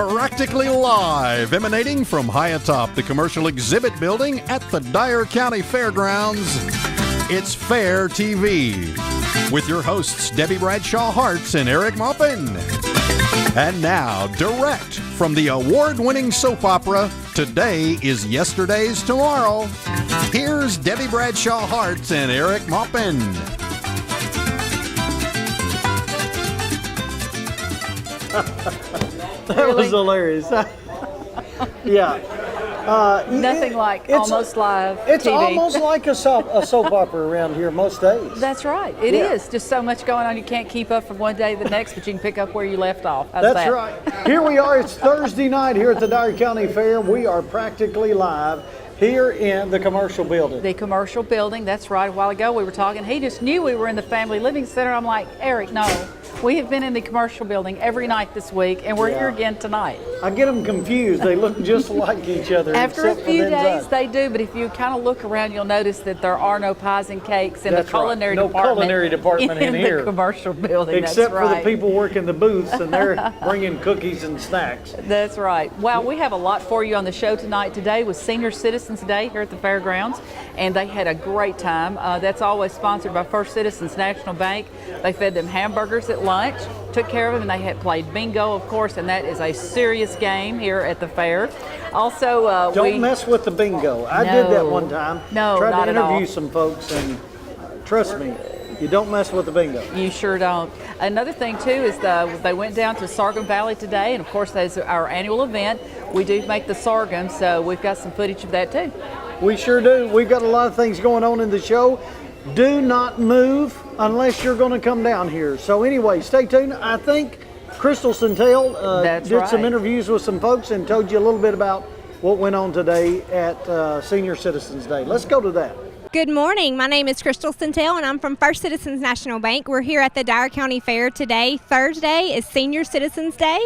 Practically live, emanating from high atop the commercial exhibit building at the Dyer County Fairgrounds, it's Fair TV, with your hosts Debbie Bradshaw Hartz and Eric Maupin. And now, direct from the award-winning soap opera, Today is Yesterday's Tomorrow, here's Debbie Bradshaw Hartz and Eric Maupin. That was hilarious. Yeah. Nothing like almost live It's TV. almost like a soap opera around here most days. That's right. It is. Just so much going on. You can't keep up from one day to the next, but you can pick up where you left off. How's That's that? right. Here we are. It's Thursday night here at the Dyer County Fair. We are practically live here in the commercial building. The commercial building. That's right. A while ago we were talking. He just knew we were in the Family Living Center. I'm like, Eric, no. We have been in the commercial building every night this week, and we're here again tonight. I get them confused. They look just like each other. After a except for few the days, inside. they do, but if you kind of look around, you'll notice that there are no pies and cakes in the culinary No department. culinary department in here. The commercial building, Except that's right. for the people working the booths, and they're bringing cookies and snacks. That's right. Well, we have a lot for you on the show tonight. Today was Senior Citizens Day here at the fairgrounds, and they had a great time. That's always sponsored by First Citizens National Bank. They fed them hamburgers at lunch, took care of them, and they had played bingo, of course, and that is a serious game here at the fair. Also, Don't mess with the bingo. I did that one time. No, Tried not to at all. interview some folks, and trust me, you don't mess with the bingo. You sure don't. Another thing too is they went down to Sorghum Valley today, and of course that's our annual event. We do make the sorghum, so we've got some footage of that too. We sure do. We've got a lot of things going on in the show. Do not move unless you're going to come down here. So anyway, stay tuned. I think Crystal Centel did some interviews with some folks and told you a little bit about what went on today at Senior Citizens Day. Let's go to that. Good morning. My name is Crystal Centel, and I'm from First Citizens National Bank. We're here at the Dyer County Fair today. Thursday is Senior Citizens Day.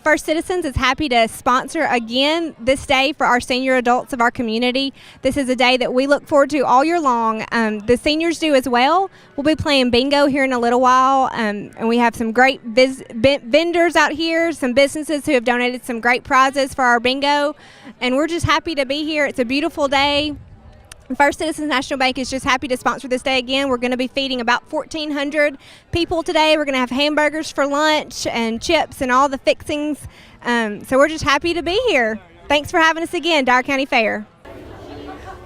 First Citizens is happy to sponsor again this day for our senior adults of our community. This is a day that we look forward to all year long. The seniors do as well. We'll be playing bingo here in a little while, and we have some great vendors out here, some businesses who have donated some great prizes for our bingo, and we're just happy to be here. It's a beautiful day. First Citizens National Bank is just happy to sponsor this day again. We're going to be feeding about 1,400 people today. We're going to have hamburgers for lunch and chips and all the fixings. So we're just happy to be here. Thanks for having us again, Dyer County Fair.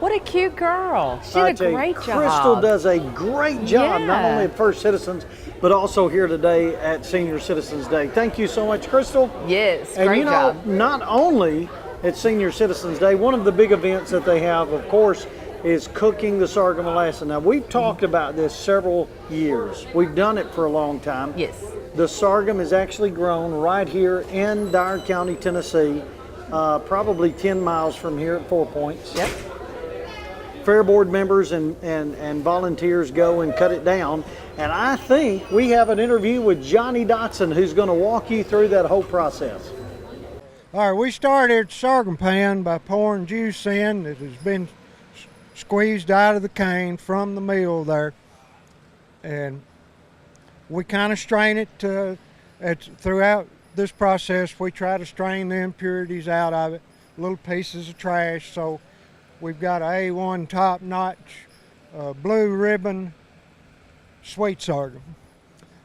What a cute girl. She did a great job. Crystal does a great job, Yeah. not only at First Citizens, but also here today at Senior Citizens Day. Thank you so much, Crystal. Yes, And great job. not only at Senior Citizens Day, one of the big events that they have, of course, is cooking the sorghum molasses. Now, we've talked about this several years. We've done it for a long time. Yes. The sorghum is actually grown right here in Dyer County, Tennessee, probably 10 miles from here at 4 Points. Yep. Fair board members and volunteers go and cut it down. And I think we have an interview with Johnny Dotson, who's going to walk you through that whole process. All right, we started the sorghum pan by pouring juice in that has been squeezed out of the cane from the mill there, and we kind of strain it throughout this process. We try to strain the impurities out of it, little pieces of trash. So we've got a A1 top-notch blue ribbon sweet sorghum.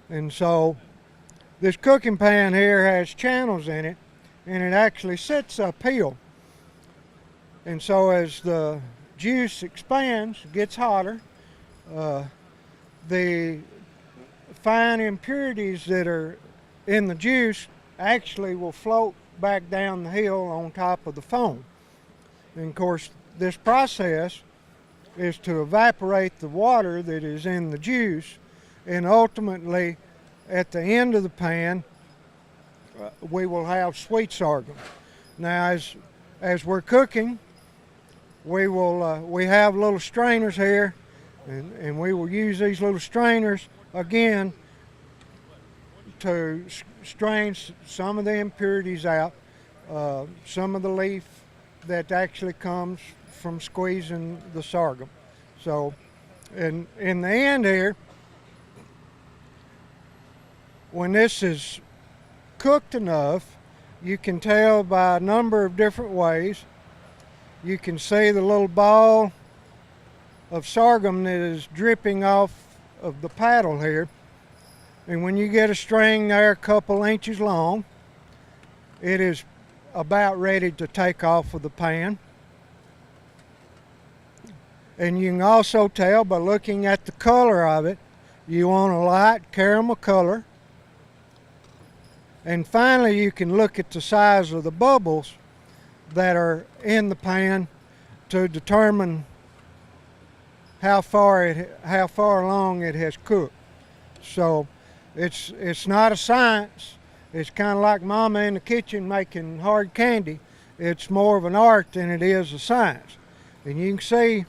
And so this cooking pan here has channels in it, and it actually sits uphill. And so as the juice expands, gets hotter, the fine impurities that are in the juice actually will float back down the hill on top of the foam. And of course, this process is to evaporate the water that is in the juice, and ultimately at the end of the pan we will have sweet sorghum. Now as we're cooking, we have little strainers here, and we will use these little strainers again to strain some of the impurities out, some of the leaf that actually comes from squeezing the sorghum. So in the end here, when this is cooked enough, You can tell by a number of different ways. You can see the little ball of sorghum that is dripping off of the paddle here. And when you get a string there a couple inches long, it is about ready to take off of the pan. And you can also tell by looking at the color of it, you want a light caramel color. And finally, you can look at the size of the bubbles that are in the pan to determine how far along it has cooked. So it's not a science. It's kind of like Mama in the kitchen making hard candy. It's more of an art than it is a science. And you can see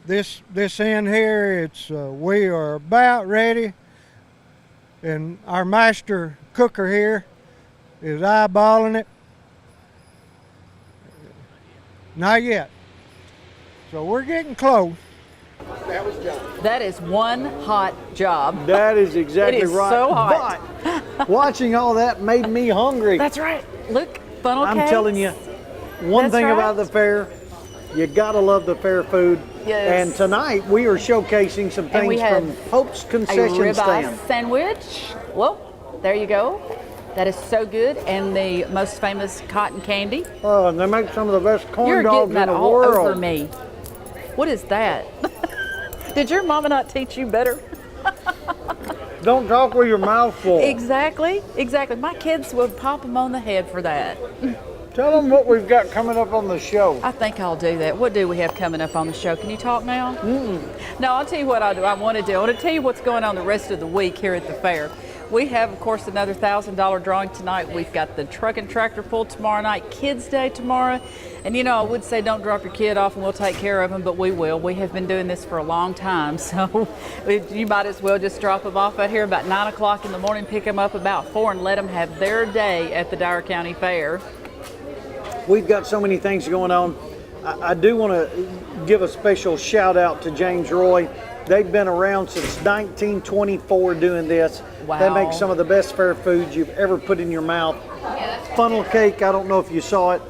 this end here. We are about ready, and our master cooker here is eyeballing it. Not yet. So we're getting close. That is one hot job. That is exactly It is right. so hot. But watching all that made me hungry. That's right. Look, funnel I'm cakes. telling you, one That's thing right. about the fair, you gotta love the fair food. Yes. And tonight we are showcasing some And we things have from Pope's a concession ribeye stand. sandwich. Well, there you go. That is so good. And the most famous cotton candy. Oh, and they make some of the best corn You're dogs getting in that the all world. over me. What is that? Did your mama not teach you better? Don't talk with your mouth full. Exactly. My kids would pop them on the head for that. Tell them what we've got coming up on the show. I think I'll do that. What do we have coming up on the show? Can you talk now? No, I'll tell you what I'll do. I want to tell you what's going on the rest of the week here at the fair. We have, of course, another $1,000 drawing tonight. We've got the truck and tractor pull tomorrow night, Kids Day tomorrow. And you know, I would say don't drop your kid off and we'll take care of them, but we will. We have been doing this for a long time, so you might as well just drop them off out here about 9 o'clock in the morning, pick them up about 4 and let them have their day at the Dyer County Fair. We've got so many things going on. I do want to give a special shout out to James Roy. They've been around since 1924 doing this. Wow. They make some of the best fair foods you've ever put in your mouth. Funnel cake, I don't know if you saw it.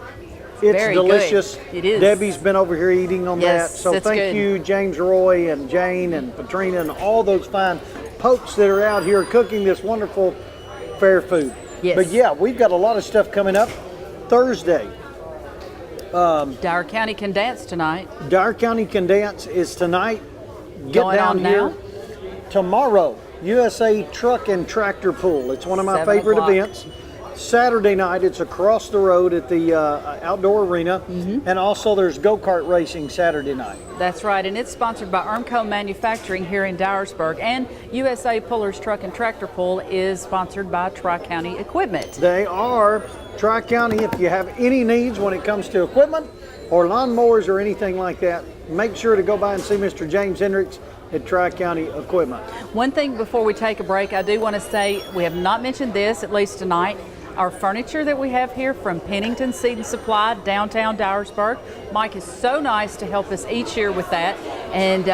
It's Very delicious. good. It is. Debbie's been over here eating on Yes, that. So it's thank good. you, James Roy and Jane and Patrina and all those fine popes that are out here cooking this wonderful fair food. Yes. But yeah, we've got a lot of stuff coming up. Thursday, Dyer County can dance tonight. Dyer County Can Dance is tonight. Get Going down on here. now? Tomorrow, USA Truck and Tractor Pull. It's one of my 7 favorite o'clock. events. Saturday night, it's across the road at the outdoor arena. And also there's go-kart racing Saturday night. That's right, and it's sponsored by Armco Manufacturing here in Dyersburg, and USA Pullers Truck and Tractor Pull is sponsored by Tri-County Equipment. They are Tri-County. If you have any needs when it comes to equipment or lawnmowers or anything like that, make sure to go by and see Mr. James Hendricks at Tri-County Equipment. One thing before we take a break, I do want to say we have not mentioned this, at least tonight. Our furniture that we have here from Pennington Seed and Supply, downtown Dyersburg. Mike is so nice to help us each year with that. And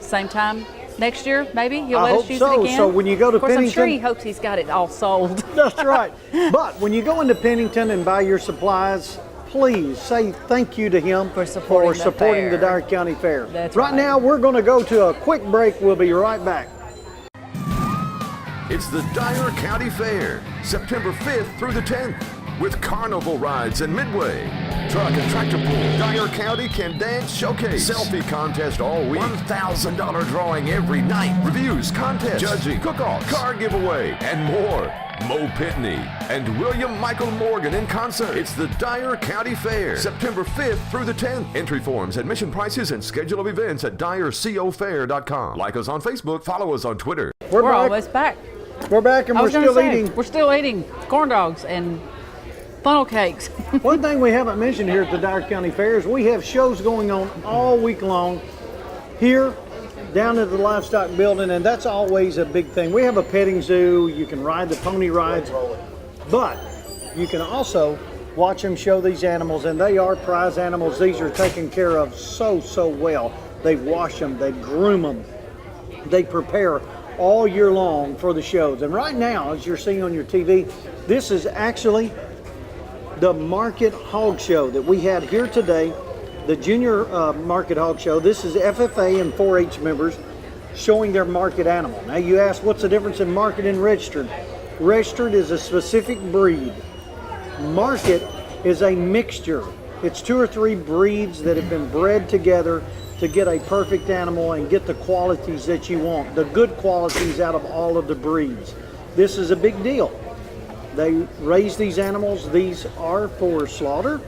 same time next year, maybe he'll I let us hope use so. it again. So when you go to of course, I'm sure Pennington- he hopes he's got it all sold. That's right. But when you go into Pennington and buy your supplies, please say thank you to him For supporting the fair. the Dyer County Fair. That's right right. now, we're going to go to a quick break. We'll be right back. It's the Dyer County Fair, September 5th through the 10th, with carnival rides and midway, truck and tractor pull, Dyer County Can Dance Showcase, selfie contest all week, $1,000 drawing every night, reviews, contests, judging, cook-off, car giveaway, and more. Mo Pitney and William Michael Morgan in concert. It's the Dyer County Fair, September 5th through the 10th. Entry forms, admission prices, and schedule of events at dyercofair.com. Like us on Facebook, follow us on Twitter. We're back. almost back. We're back and I we're was gonna still say, eating. We're still eating corn dogs and funnel cakes. One thing we haven't mentioned here at the Dyer County Fair is we have shows going on all week long here down at the livestock building, and that's always a big thing. We have a petting zoo. You can ride the pony rides, but you can also watch them show these animals, and they are prize animals. These are taken care of so well. They wash them, they groom them, they prepare all year long for the shows. And right now, as you're seeing on your TV, this is actually the Market Hog Show that we had here today, the Junior Market Hog Show. This is FFA and 4-H members showing their market animal. Now you ask, what's the difference in market and registered? Registered is a specific breed. Market is a mixture. It's 2 or 3 breeds that have been bred together to get a perfect animal and get the qualities that you want, the good qualities out of all of the breeds. This is a big deal. They raise these animals. These are for slaughter,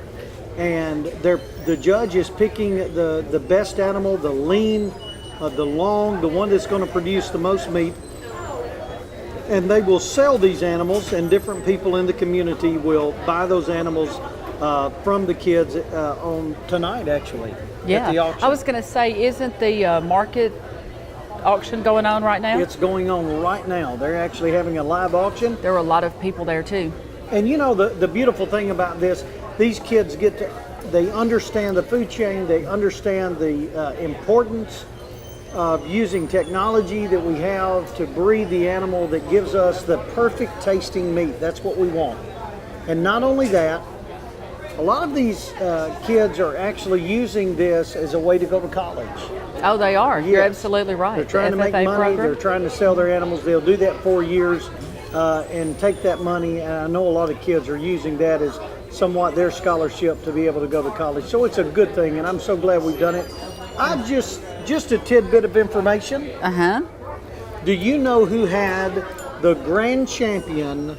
and the judge is picking the best animal, the lean, the long, the one that's going to produce the most meat. And they will sell these animals, and different people in the community will buy those animals from the kids on tonight, actually. Yeah, at the auction. I was going to say, isn't the market auction going on right now? It's going on right now. They're actually having a live auction. There were a lot of people there too. And you know, the beautiful thing about this, these kids they understand the food chain, they understand the importance of using technology that we have to breed the animal that gives us the perfect tasting meat. That's what we want. And not only that, a lot of these kids are actually using this as a way to go to college. Oh, they are. Yes. You're absolutely right. They're trying to make money. Program. They're trying to sell their animals. They'll do that 4 years and take that money. And I know a lot of kids are using that as somewhat their scholarship to be able to go to college. So it's a good thing, and I'm so glad we've done it. I just a tidbit of information. Do you know who had the grand champion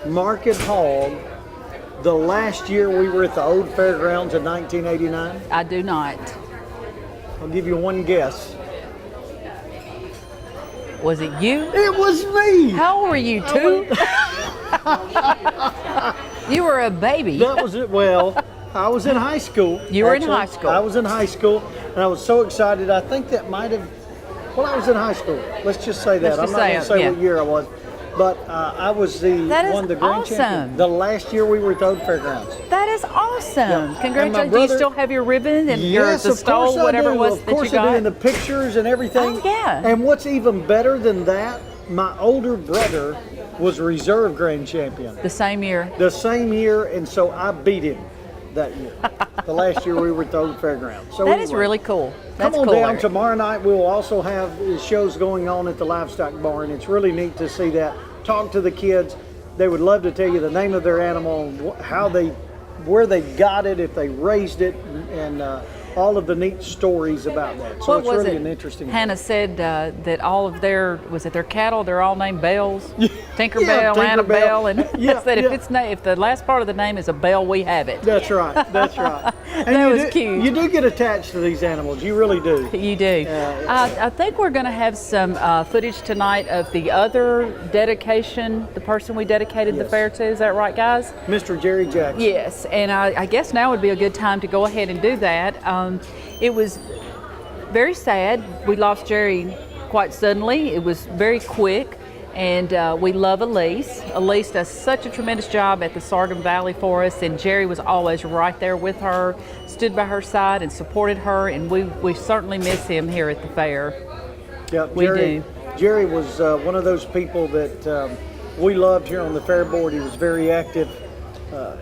market hog the last year we were at the old fairgrounds in 1989? I do not. I'll give you one guess. Was it you? It was me. How old were you, 2? You were a baby. That was it. Well, I was in high school. You were in high school. I was in high school, and I was so excited. I think that might have, well, I was in high school. Let's just say that. I'm not going to say what year I was. But I was the grand champion the last year we were at the old fairgrounds. That is awesome. Yeah. Congratulations. Do you still have your ribbon and the stole, whatever it was that you got? Of course I do, and the pictures and everything. Oh, yeah. And what's even better than that, my older brother was reserve grand champion. The same year? The same year, and so I beat him that year. The last year we were at the old fairgrounds. So that is really cool. That's come on cool, down. Eric. Tomorrow night we will also have shows going on at the livestock barn. It's really neat to see that. Talk to the kids. They would love to tell you the name of their animal, where they got it, if they raised it, and all of the neat stories about that. So it's really an interesting Hannah said that all of their cattle, they're all named Bells. Tinkerbell, Tinkerbell. Annabelle, and said yeah. if the last part of the name is a bell, we have it. That's right. That's right. And that was cute. You do get attached to these animals. You really do. You do. I think we're going to have some footage tonight of the other dedication, the person we dedicated the fair to. Is that right, guys? Mr. Jerry Jackson. Yes, and I guess now would be a good time to go ahead and do that. It was very sad. We lost Jerry quite suddenly. It was very quick, and we love Elise. Elise does such a tremendous job at the Sargon Valley for us, and Jerry was always right there with her, stood by her side and supported her, and we certainly miss him here at the fair. Yeah, we do. Jerry was one of those people that we loved here on the fair board. He was very active.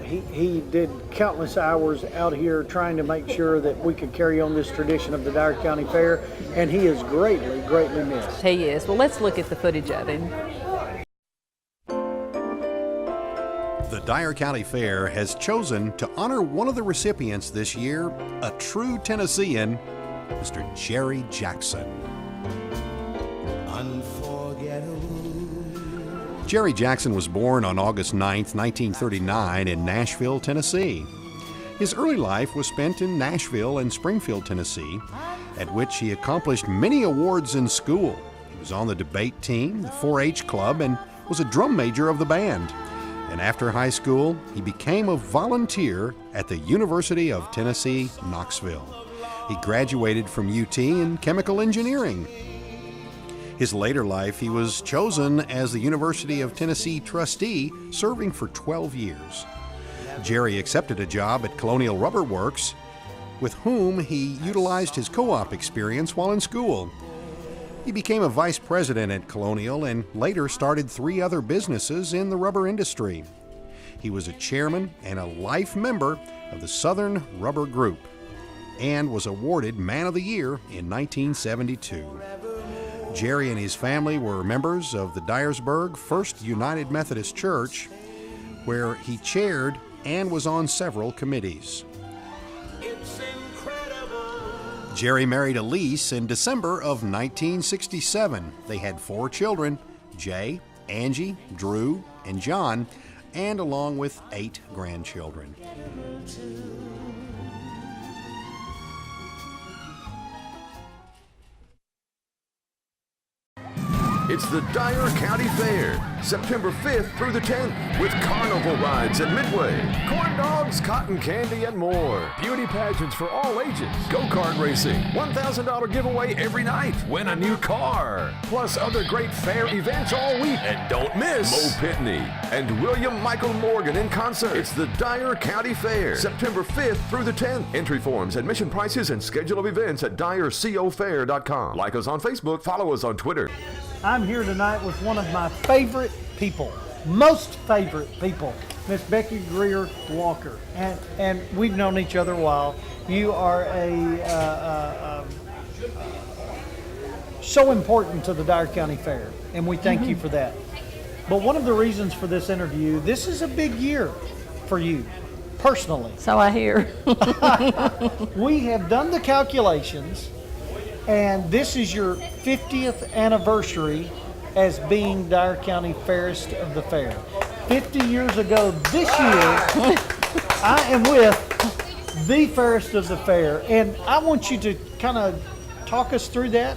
He did countless hours out here trying to make sure that we could carry on this tradition of the Dyer County Fair, and he is greatly, greatly missed. He is. Well, let's look at the footage of him. The Dyer County Fair has chosen to honor one of the recipients this year, a true Tennessean, Mr. Jerry Jackson. Jerry Jackson was born on August 9, 1939 in Nashville, Tennessee. His early life was spent in Nashville and Springfield, Tennessee, at which he accomplished many awards in school. He was on the debate team, the 4-H club, and was a drum major of the band. And after high school, he became a volunteer at the University of Tennessee, Knoxville. He graduated from UT in chemical engineering. His later life, he was chosen as the University of Tennessee trustee, serving for 12 years. Jerry accepted a job at Colonial Rubber Works, with whom he utilized his co-op experience while in school. He became a vice president at Colonial and later started 3 other businesses in the rubber industry. He was a chairman and a life member of the Southern Rubber Group and was awarded Man of the Year in 1972. Jerry and his family were members of the Dyersburg First United Methodist Church, where he chaired and was on several committees. Jerry married Elise in December of 1967. They had 4 children, Jay, Angie, Drew, and John, and along with 8 grandchildren. It's the Dyer County Fair, September 5th through the 10th, with carnival rides at Midway, corn dogs, cotton candy, and more. Beauty pageants for all ages, go-kart racing, $1,000 giveaway every night, win a new car, plus other great fair events all week. And don't miss Mo Pitney and William Michael Morgan in concert. It's the Dyer County Fair, September 5th through the 10th. Entry forms, admission prices, and schedule of events at dyercofair.com. Like us on Facebook, follow us on Twitter. I'm here tonight with one of my favorite people, most favorite people, Miss Becky Greer Walker. And we've known each other a while. You are so important to the Dyer County Fair, and we thank you for that. But one of the reasons for this interview, this is a big year for you, personally. So I hear. We have done the calculations, and this is your 50th anniversary as being Dyer County Fairest of the Fair. 50 years ago this year, I am with the Fairest of the Fair, and I want you to kind of talk us through that.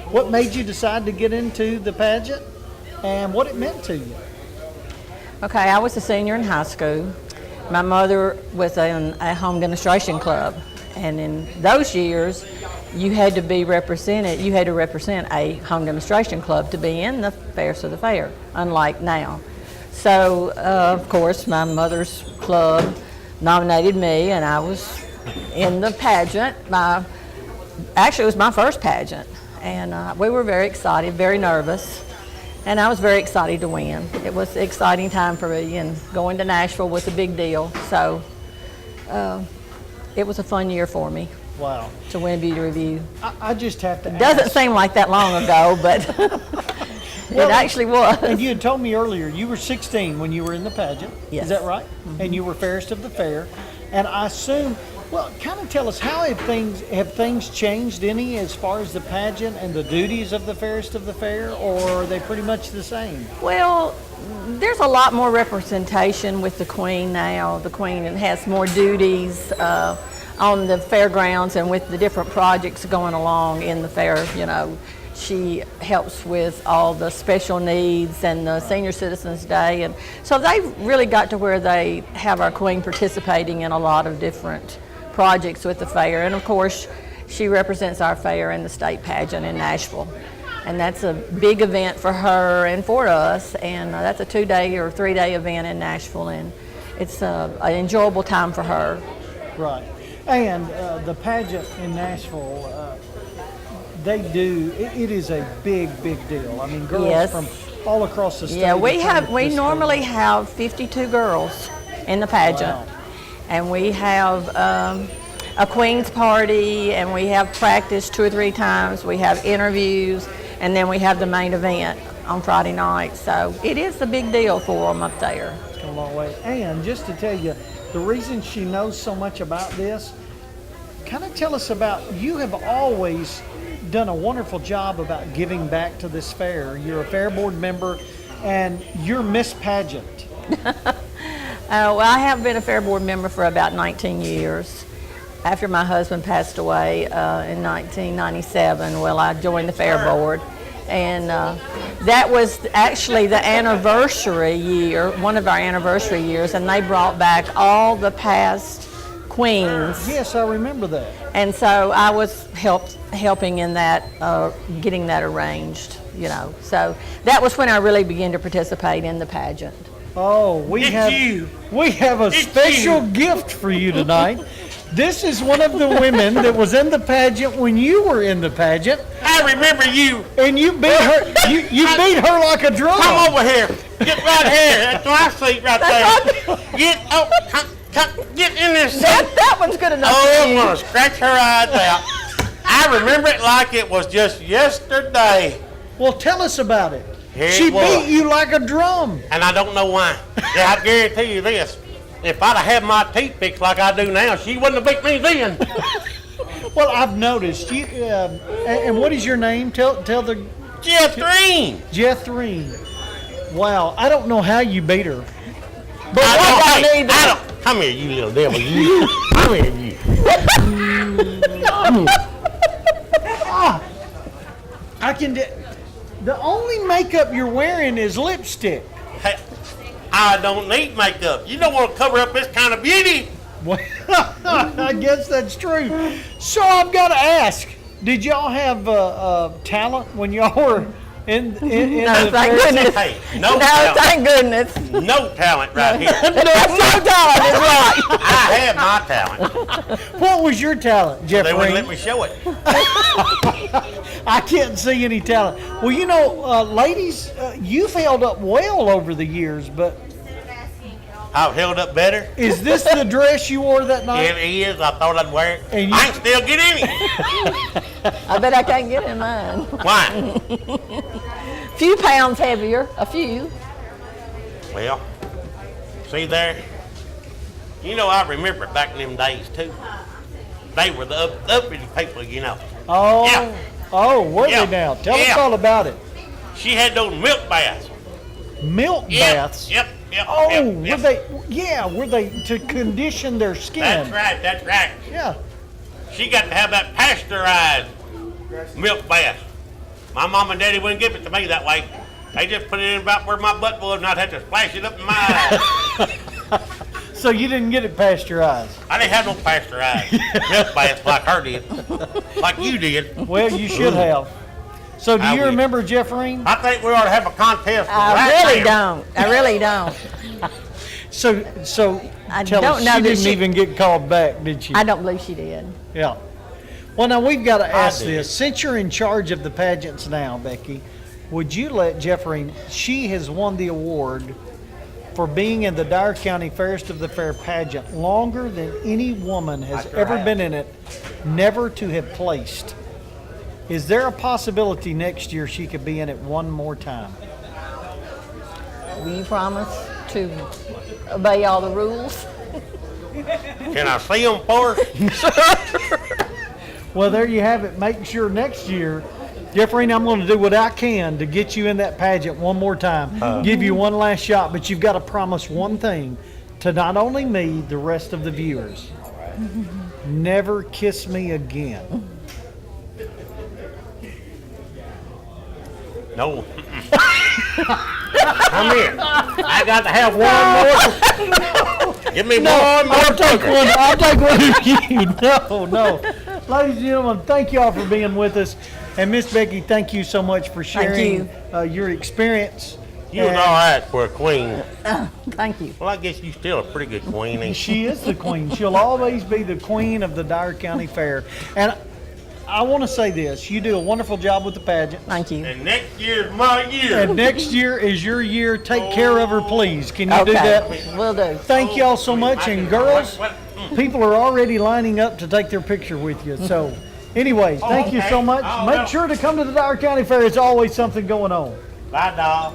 What made you decide to get into the pageant and what it meant to you? Okay, I was a senior in high school. My mother was in a home demonstration club, and in those years, you had to be represented. You had to represent a home demonstration club to be in the Fairest of the Fair, unlike now. So, of course, my mother's club nominated me, and I was in the pageant. Actually, it was my first pageant, and we were very excited, very nervous, and I was very excited to win. It was an exciting time for me, and going to Nashville was a big deal. So, it was a fun year for me. Wow. To win a beauty review. I just have to ask. Doesn't seem like that long ago, but it actually was. And you had told me earlier you were 16 when you were in the pageant. Yes. Is that right? Mm-hmm. And you were Fairest of the Fair. And I assume, well, kind of tell us, how have things changed any as far as the pageant and the duties of the Fairest of the Fair, or are they pretty much the same? Well, there's a lot more representation with the Queen now. The Queen has more duties on the fairgrounds and with the different projects going along in the fair. You know, she helps with all the special needs and the Senior Citizens Day, and so they really got to where they have our Queen participating in a lot of different projects with the fair. And of course, she represents our fair in the state pageant in Nashville, and that's a big event for her and for us. And that's a 2-day or 3-day event in Nashville, and it's an enjoyable time for her. Right. And the pageant in Nashville, it is a big deal. I mean, girls from all across the state. Yeah, we normally have 52 girls in the pageant. Wow. And we have a Queen's party, and we have practice 2 or 3 times. We have interviews, and then we have the main event on Friday night. So it is a big deal for them up there. It's come a long way. And just to tell you, the reason she knows so much about this, kind of tell us about, you have always done a wonderful job about giving back to this fair. You're a fair board member, and you're Miss Pageant. Well, I have been a fair board member for about 19 years. After my husband passed away in 1997, well, I joined the fair board. And that was actually the anniversary year, one of our anniversary years, and they brought back all the past queens. Yes, I remember that. And so I was helping in that, getting that arranged, you know. So that was when I really began to participate in the pageant. Oh, we have a special gift for you tonight. This is one of the women that was in the pageant when you were in the pageant. I remember you. And you beat her. You beat her like a drum. Come over here. Get right here. That's my seat right there. Get in this seat. That one's good enough. Oh, I'm gonna scratch her eyes out. I remember it like it was just yesterday. Well, tell us about it. Here She it was. beat you like a drum. And I don't know why. Yeah, I guarantee you this. If I'd have had my teeth fixed like I do now, she wouldn't have beat me then. Well, I've noticed you. And what is your name? Tell the Jethreen. Jethreen. Wow, I don't know how you beat her. But I don't. Come here, you little devil. You. Come here, you. I can. The only makeup you're wearing is lipstick. Hey, I don't need makeup. You don't want to cover up this kind of beauty. Well, I guess that's true. So I've got to ask: did y'all have talent when y'all were in No, the thank goodness. Hey, No, talent. thank goodness. No talent right here. No talent is right. I have my talent. What was your talent, They wouldn't let Jeffrey? me show it. I can't see any talent. Well, you know, ladies, you've held up well over the years, but I've held up better. is this the dress you wore that night? It is. I thought I'd wear it. And you- I can still get in it. I bet I can't get in mine. Why? Few pounds heavier, a few. Well, see there. You know, I remember back in them days too. They were the uppity people, you know. Oh, Yeah. oh, were Yeah. they now? Tell us Yeah. all about it. She had those milk baths. Milk Yep, baths. Yep. Oh, yep, were yep. they? Yeah, were they to condition their skin? That's right. That's right. Yeah. She got to have that pasteurized milk bath. My mom and daddy wouldn't give it to me that way. They just put it in about where my butt was, and I'd have to splash it up in my eyes. So you didn't get it pasteurized? I didn't have no pasteurized milk bath like her did, like you did. Well, you should have. So do I you will. remember Jeffrey? I think we ought to have a contest. I really don't. I really don't. So I tell don't us, know she that didn't she- even get called back, did she? I don't believe she did. Yeah. Well, now we've got to ask did. this. Since you're in charge of the pageants now, Becky, would you let Jeffrey? She has won the award for being in the Dyer County Fairest of the Fair pageant longer than any woman has ever been in it, never to have placed. Is there a possibility next year she could be in it one more time? Will you promise to obey all the rules? Can I see them for her? Well, there you have it. Make sure next year, Jeffrey, I'm going to do what I can to get you in that pageant one more time. Give you one last shot, but you've got to promise one thing to not only me, the rest of the viewers. Never kiss me again. No. Come here. I got to have one more. Give me one more. I'll take one of you. No. Ladies and gentlemen, thank you all for being with us. And Miss Becky, thank you so much for sharing your experience. You was all right for a queen. Thank you. Well, I guess you still a pretty good queen. Ain't you? She is the queen. She'll always be the queen of the Dyer County Fair. And I want to say this. You do a wonderful job with the pageant. Thank you. And next year's my year. And next year is your year. Take care of her, please. Can you do that? Will do. Thank you all so much. And girls, people are already lining up to take their picture with you. So anyway, thank you so much. Make sure to come to the Dyer County Fair. It's always something going on. Bye, doll.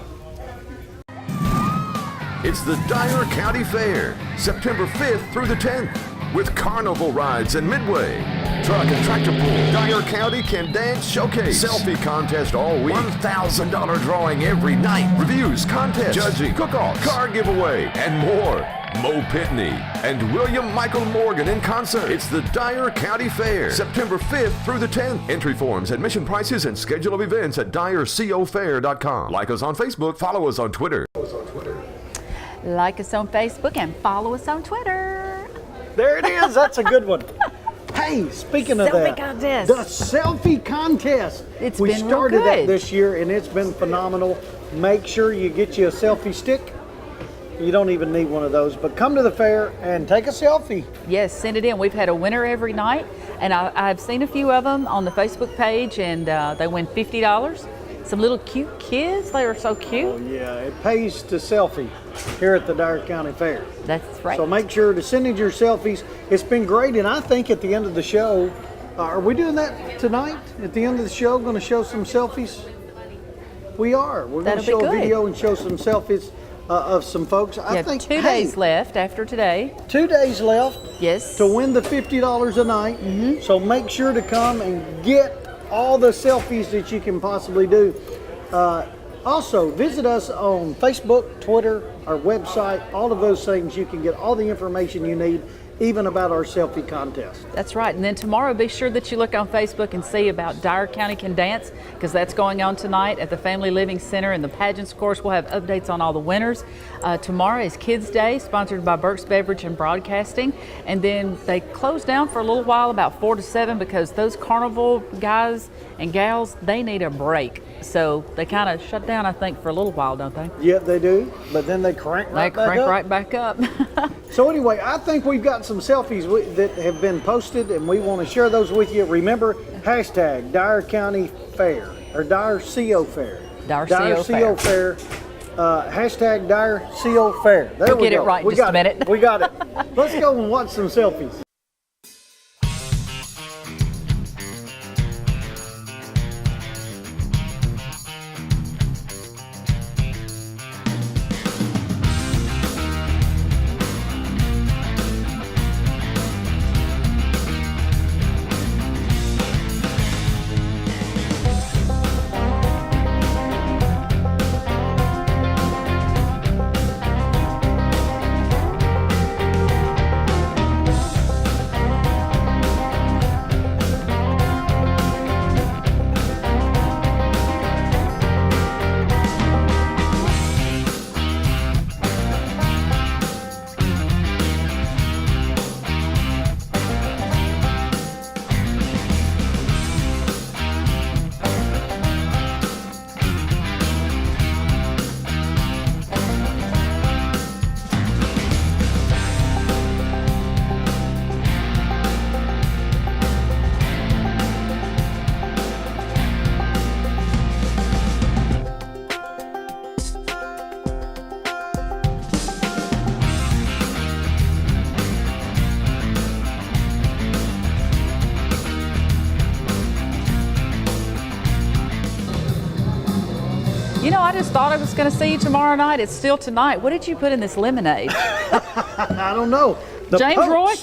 It's the Dyer County Fair, September 5th through the 10th, with carnival rides and midway, truck and tractor pull, Dyer County Can Dance Showcase, selfie contest all week, $1,000 drawing every night, reviews, contests, judging, cook-off, car giveaway, and more. Mo Pitney and William Michael Morgan in concert. It's the Dyer County Fair, September 5th through the 10th. Entry forms, admission prices, and schedule of events at dyercofair.com. Like us on Facebook, follow us on Twitter. Like us on Facebook and follow us on Twitter. There it is. That's a good one. Hey, speaking of Selfie that, contest. the selfie contest. It's we been real started that good. this year, and it's been phenomenal. Make sure you get you a selfie stick. You don't even need one of those, but come to the fair and take a selfie. Yes, send it in. We've had a winner every night, and I've seen a few of them on the Facebook page, and they win $50. Some little cute kids. They are so cute. Oh, yeah. It pays to selfie here at the Dyer County Fair. That's right. So make sure to send in your selfies. It's been great, and I think at the end of the show, are we doing that tonight? At the end of the show, going to show some selfies? We are. We're going to show a video and show some selfies of some folks. I think 2 days left after today. 2 days left. Yes. To win the $50 a night. Mm-hmm. So make sure to come and get all the selfies that you can possibly do. Also, visit us on Facebook, Twitter, our website, all of those things. You can get all the information you need, even about our selfie contest. That's right. And then tomorrow, be sure that you look on Facebook and see about Dyer County Can Dance, because that's going on tonight at the Family Living Center. And the pageants, of course, we'll have updates on all the winners. Tomorrow is Kids Day, sponsored by Burke's Beverage and Broadcasting. And then they close down for a little while, about 4 to 7, because those carnival guys and gals, they need a break. So they kind of shut down, I think, for a little while, don't they? Yeah, they do. But then they crank right back up. So anyway, I think we've got some selfies that have been posted, and we want to share those with you. Remember, hashtag Dyer County Fair, or Dyer CO Fair. Dyer CO Fair. Hashtag Dyer CO Fair. There we'll we go. Get it right in just a minute. We got it. Let's go and watch some selfies. You know, I just thought I was going to see you tomorrow night. It's still tonight. What did you put in this lemonade? I don't know. James Roy?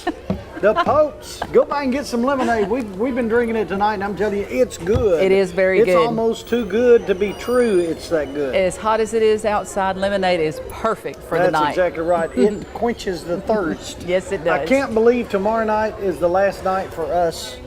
The Popes. Go by and get some lemonade. We've been drinking it tonight, and I'm telling you, it's good. It is very good. It's almost too good to be true. It's that good. As hot as it is outside, lemonade is perfect for the night. That's exactly right. It quenches the thirst. Yes, it does. I can't believe tomorrow night is the last night for us.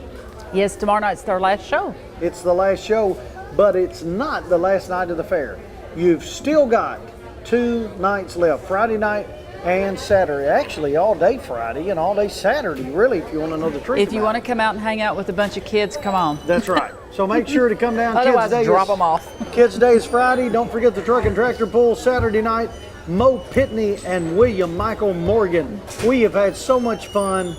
Yes, tomorrow night's our last show. It's the last show, but it's not the last night of the fair. You've still got 2 nights left, Friday night and Saturday. Actually, all day Friday and all day Saturday, really, if you want to know the truth. If you want to come out and hang out with a bunch of kids, come on. That's right. So make sure to come down. Otherwise, drop them off. Kids Day is Friday. Don't forget the Truck and Tractor Pull Saturday night. Mo Pitney and William Michael Morgan. We have had so much fun.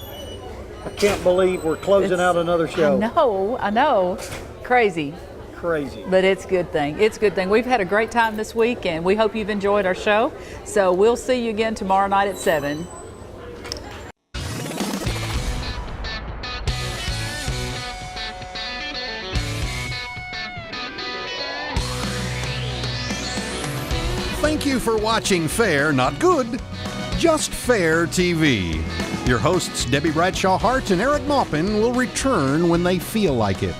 I can't believe we're closing out another show. I know. Crazy. But it's a good thing. It's a good thing. We've had a great time this week, and we hope you've enjoyed our show. So we'll see you again tomorrow night at 7. Thank you for watching Fair, Not Good, Just Fair TV. Your hosts, Debbie Bradshaw Hart and Eric Maupin, will return when they feel like it.